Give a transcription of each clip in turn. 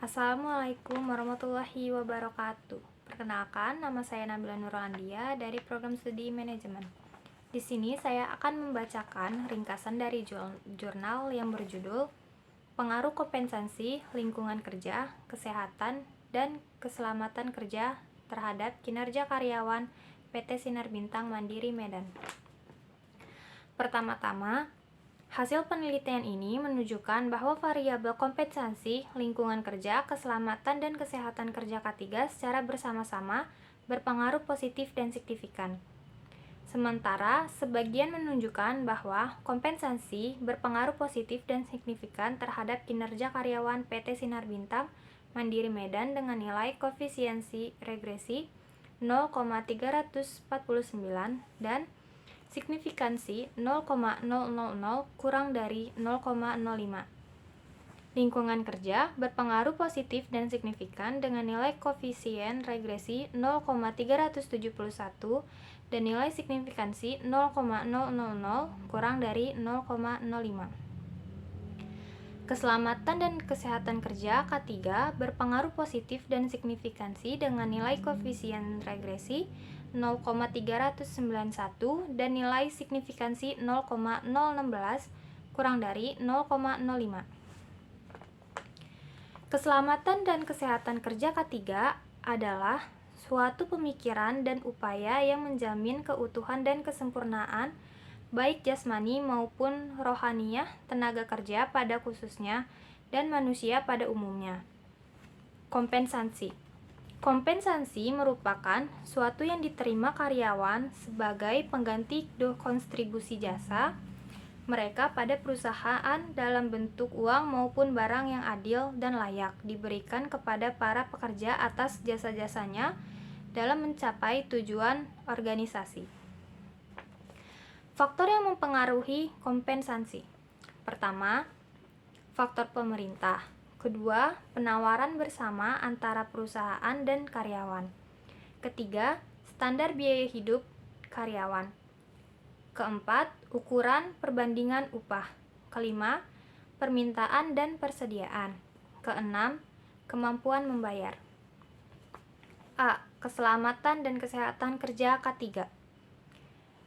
Assalamualaikum warahmatullahi wabarakatuh. Perkenalkan, nama saya Nabila Nurlandia dari Program Studi Manajemen. Di sini saya akan membacakan ringkasan dari jurnal yang berjudul Pengaruh Kompensasi Lingkungan Kerja, Kesehatan, dan Keselamatan Kerja terhadap Kinerja Karyawan PT Sinar Bintang Mandiri Medan. Pertama-tama, hasil penelitian ini menunjukkan bahwa variabel kompensasi lingkungan kerja, keselamatan, dan kesehatan kerja K3 secara bersama-sama berpengaruh positif dan signifikan. Sementara, sebagian menunjukkan bahwa kompensasi berpengaruh positif dan signifikan terhadap kinerja karyawan PT Sinar Bintang Mandiri Medan dengan nilai koefisiensi regresi 0,349 dan signifikansi 0,000 kurang dari 0,05. Lingkungan kerja berpengaruh positif dan signifikan dengan nilai koefisien regresi 0,371 dan nilai signifikansi 0,000 kurang dari 0,05. Keselamatan dan kesehatan kerja K3 berpengaruh positif dan signifikansi dengan nilai koefisien regresi 0,391 dan nilai signifikansi 0,016 kurang dari 0,05. Keselamatan dan kesehatan kerja K3 adalah suatu pemikiran dan upaya yang menjamin keutuhan dan kesempurnaan baik jasmani maupun rohaniah tenaga kerja pada khususnya dan manusia pada umumnya. Kompensasi merupakan suatu yang diterima karyawan sebagai pengganti kontribusi jasa mereka pada perusahaan dalam bentuk uang maupun barang yang adil dan layak diberikan kepada para pekerja atas jasa-jasanya dalam mencapai tujuan organisasi. Faktor yang mempengaruhi kompensasi. Pertama, faktor pemerintah. Kedua, penawaran bersama antara perusahaan dan karyawan. Ketiga, standar biaya hidup karyawan. Keempat, ukuran perbandingan upah. Kelima, permintaan dan persediaan. Keenam, kemampuan membayar. A. Keselamatan dan kesehatan kerja K3.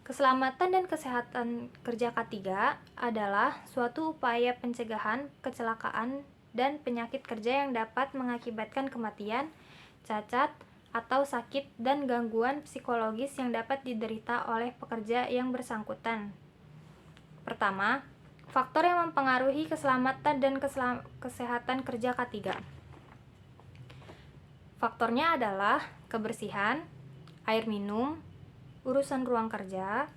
Keselamatan dan kesehatan kerja K3 adalah suatu upaya pencegahan kecelakaan dan penyakit kerja yang dapat mengakibatkan kematian, cacat, atau sakit dan gangguan psikologis yang dapat diderita oleh pekerja yang bersangkutan. Pertama, faktor yang mempengaruhi keselamatan dan kesehatan kerja K3. Faktornya adalah kebersihan, air minum, urusan ruang kerja,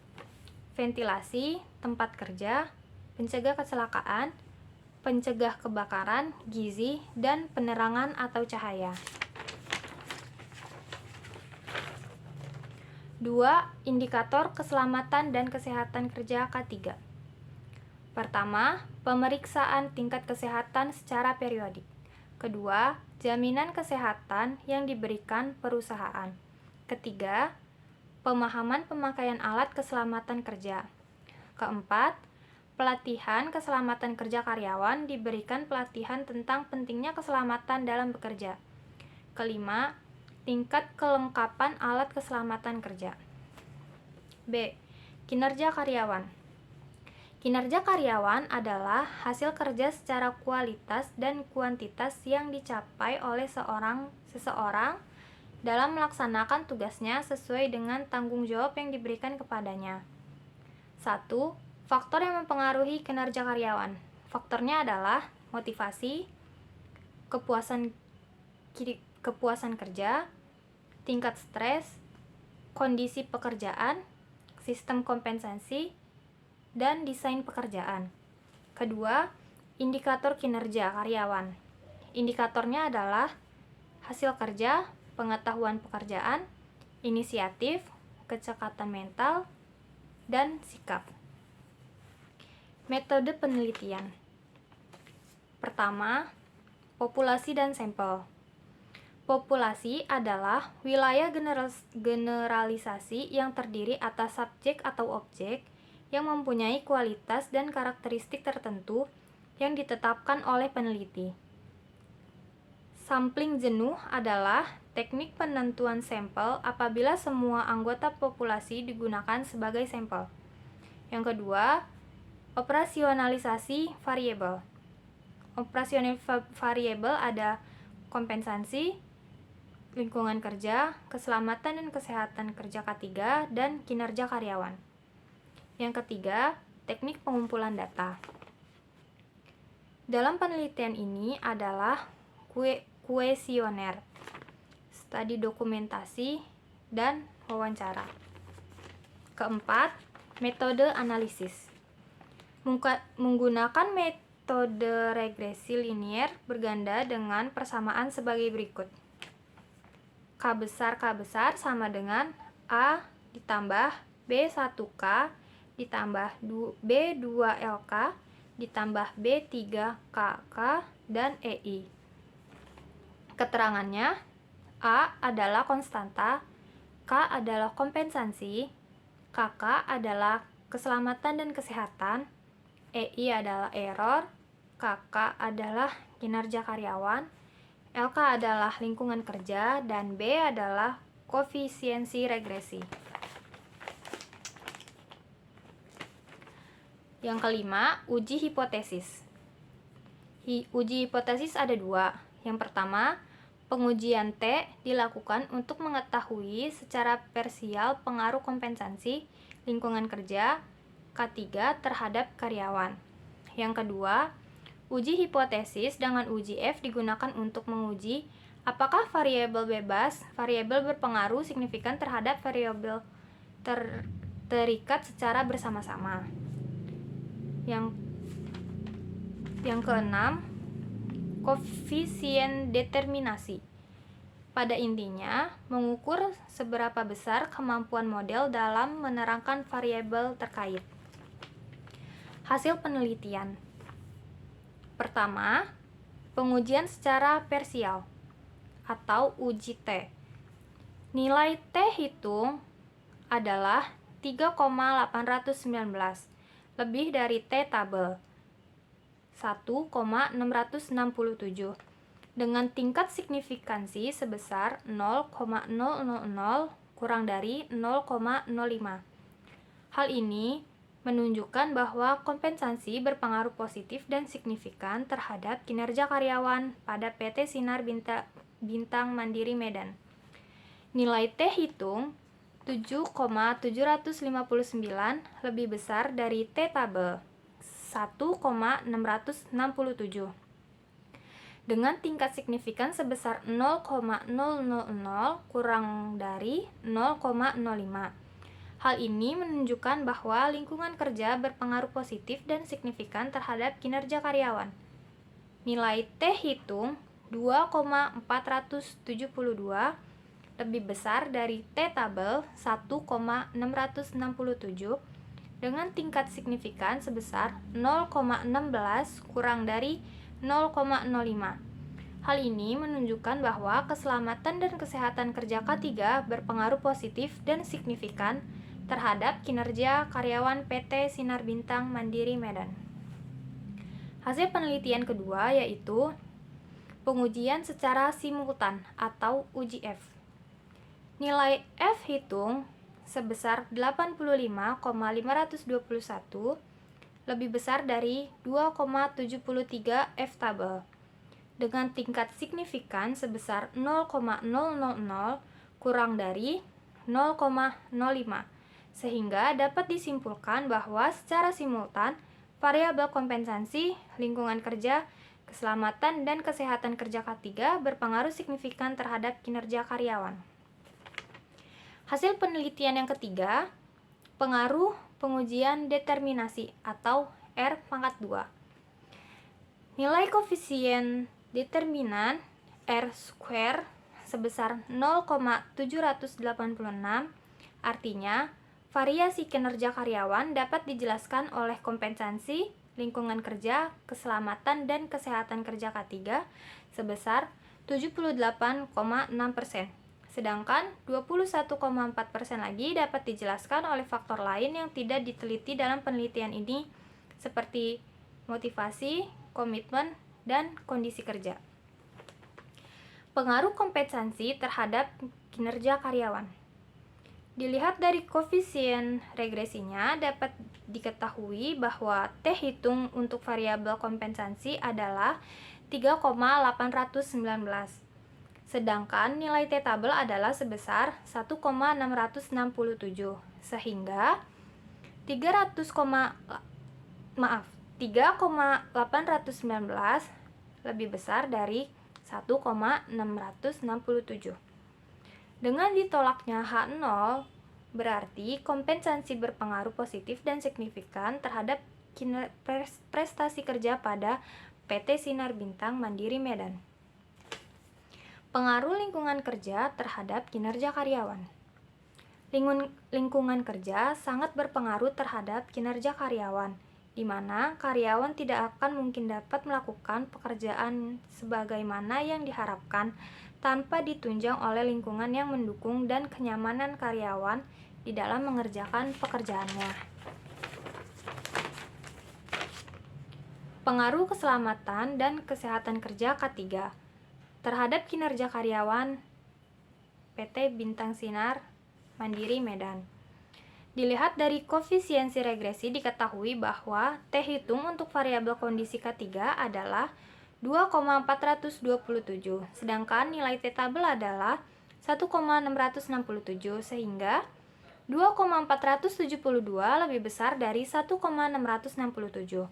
ventilasi, tempat kerja, pencegah kecelakaan, pencegah kebakaran, gizi, dan penerangan atau cahaya. 2. Indikator keselamatan dan kesehatan kerja K3. Pertama, pemeriksaan tingkat kesehatan secara periodik. Kedua, jaminan kesehatan yang diberikan perusahaan. Ketiga, pemahaman pemakaian alat keselamatan kerja. Keempat, pelatihan keselamatan kerja karyawan diberikan pelatihan tentang pentingnya keselamatan dalam bekerja. Kelima, tingkat kelengkapan alat keselamatan kerja. B. Kinerja karyawan. Kinerja karyawan adalah hasil kerja secara kualitas dan kuantitas yang dicapai oleh seseorang dalam melaksanakan tugasnya sesuai dengan tanggung jawab yang diberikan kepadanya. 1. Faktor yang mempengaruhi kinerja karyawan. Faktornya adalah motivasi, kepuasan kerja, tingkat stres, kondisi pekerjaan, sistem kompensasi, dan desain pekerjaan. Kedua, indikator kinerja karyawan. Indikatornya adalah hasil kerja, pengetahuan pekerjaan, inisiatif, kecekatan mental, dan sikap. Metode penelitian. Pertama, populasi dan sampel. Populasi adalah wilayah generalisasi yang terdiri atas subjek atau objek yang mempunyai kualitas dan karakteristik tertentu yang ditetapkan oleh peneliti. Sampling jenuh adalah teknik penentuan sampel apabila semua anggota populasi digunakan sebagai sampel. Yang kedua, operasionalisasi variabel. Operasional variabel ada kompensasi, lingkungan kerja, keselamatan dan kesehatan kerja K3, dan kinerja karyawan. Yang ketiga, teknik pengumpulan data. Dalam penelitian ini adalah kuesioner, studi dokumentasi, dan wawancara. Keempat, metode analisis. Menggunakan metode regresi linier berganda dengan persamaan sebagai berikut. K besar sama dengan A ditambah B1K ditambah B2LK ditambah B3KK dan EI. Keterangannya, A adalah konstanta, K adalah kompensasi, KK adalah keselamatan dan kesehatan, EI adalah error, KK adalah kinerja karyawan, LK adalah lingkungan kerja, dan B adalah koefisiensi regresi. Yang kelima, uji hipotesis. Uji hipotesis ada dua. Yang pertama, pengujian T dilakukan untuk mengetahui secara parsial pengaruh kompensasi lingkungan kerja K3 terhadap karyawan. Yang kedua, uji hipotesis dengan uji F digunakan untuk menguji apakah variabel bebas, variabel berpengaruh signifikan terhadap variabel terikat secara bersama-sama. Yang keenam, koefisien determinasi. Pada intinya, mengukur seberapa besar kemampuan model dalam menerangkan variabel terkait. Hasil penelitian. Pertama, pengujian secara parsial atau uji T. Nilai T hitung adalah 3,819, lebih dari T tabel 1,667 dengan tingkat signifikansi sebesar 0,000 kurang dari 0,05. Hal ini menunjukkan bahwa kompensasi berpengaruh positif dan signifikan terhadap kinerja karyawan pada PT Sinar Bintang Mandiri Medan. Nilai T hitung 7,759 lebih besar dari T tabel 1,667 dengan tingkat signifikan sebesar 0,000 kurang dari 0,05. Hal ini menunjukkan bahwa lingkungan kerja berpengaruh positif dan signifikan terhadap kinerja karyawan. Nilai T hitung 2,472 lebih besar dari T tabel 1,667 dengan tingkat signifikan sebesar 0,16 kurang dari 0,05. Hal ini menunjukkan bahwa keselamatan dan kesehatan kerja K3 berpengaruh positif dan signifikan terhadap kinerja karyawan PT Sinar Bintang Mandiri Medan. Hasil penelitian kedua yaitu pengujian secara simultan atau uji F. Nilai F hitung sebesar 85,521 lebih besar dari 2,73 F tabel dengan tingkat signifikan sebesar 0,000 kurang dari 0,05 sehingga dapat disimpulkan bahwa secara simultan variabel kompensasi lingkungan kerja, keselamatan dan kesehatan kerja K3 berpengaruh signifikan terhadap kinerja karyawan. Hasil penelitian yang ketiga, pengaruh pengujian determinasi atau R⁻². Nilai koefisien determinan R² sebesar 0,786, artinya variasi kinerja karyawan dapat dijelaskan oleh kompensasi lingkungan kerja, keselamatan dan kesehatan kerja K3 sebesar 78,6%. Sedangkan 21,4% lagi dapat dijelaskan oleh faktor lain yang tidak diteliti dalam penelitian ini seperti motivasi, komitmen, dan kondisi kerja. Pengaruh kompensasi terhadap kinerja karyawan. Dilihat dari koefisien regresinya, dapat diketahui bahwa T hitung untuk variabel kompensasi adalah 3,819. Sedangkan nilai T tabel adalah sebesar 1,667. Sehingga 3,819 lebih besar dari 1,667. Dengan ditolaknya H0, berarti kompensasi berpengaruh positif dan signifikan terhadap prestasi kerja pada PT Sinar Bintang Mandiri Medan. Pengaruh lingkungan kerja terhadap kinerja karyawan. Lingkungan kerja sangat berpengaruh terhadap kinerja karyawan, di mana karyawan tidak akan mungkin dapat melakukan pekerjaan sebagaimana yang diharapkan tanpa ditunjang oleh lingkungan yang mendukung dan kenyamanan karyawan di dalam mengerjakan pekerjaannya. Pengaruh keselamatan dan kesehatan kerja K3 terhadap kinerja karyawan PT Bintang Sinar Mandiri Medan. Dilihat dari koefisiensi regresi, diketahui bahwa T hitung untuk variabel kondisi K3 adalah 2,427, sedangkan nilai T tabel adalah 1,667, sehingga 2,472 lebih besar dari 1,667.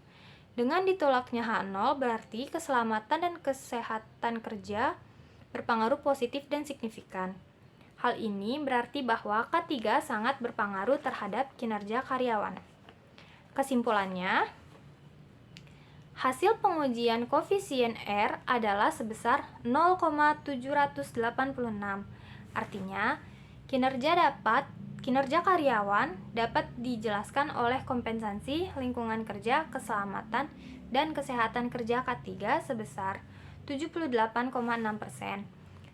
Dengan ditolaknya H0, berarti keselamatan dan kesehatan kerja berpengaruh positif dan signifikan. Hal ini berarti bahwa K3 sangat berpengaruh terhadap kinerja karyawan. Kesimpulannya, hasil pengujian koefisien R adalah sebesar 0,786. Artinya, kinerja karyawan dapat dijelaskan oleh kompensasi lingkungan kerja, keselamatan, dan kesehatan kerja K3 sebesar 78,6%.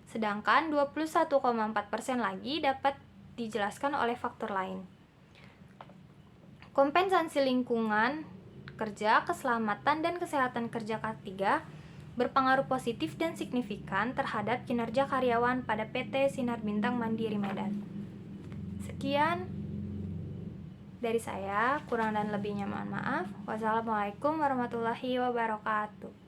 Sedangkan 21,4% lagi dapat dijelaskan oleh faktor lain. Kompensasi lingkungan kerja, keselamatan, dan kesehatan kerja K3 berpengaruh positif dan signifikan terhadap kinerja karyawan pada PT Sinar Bintang Mandiri Medan. Sekian dari saya, kurang dan lebihnya mohon maaf. Wassalamualaikum warahmatullahi wabarakatuh.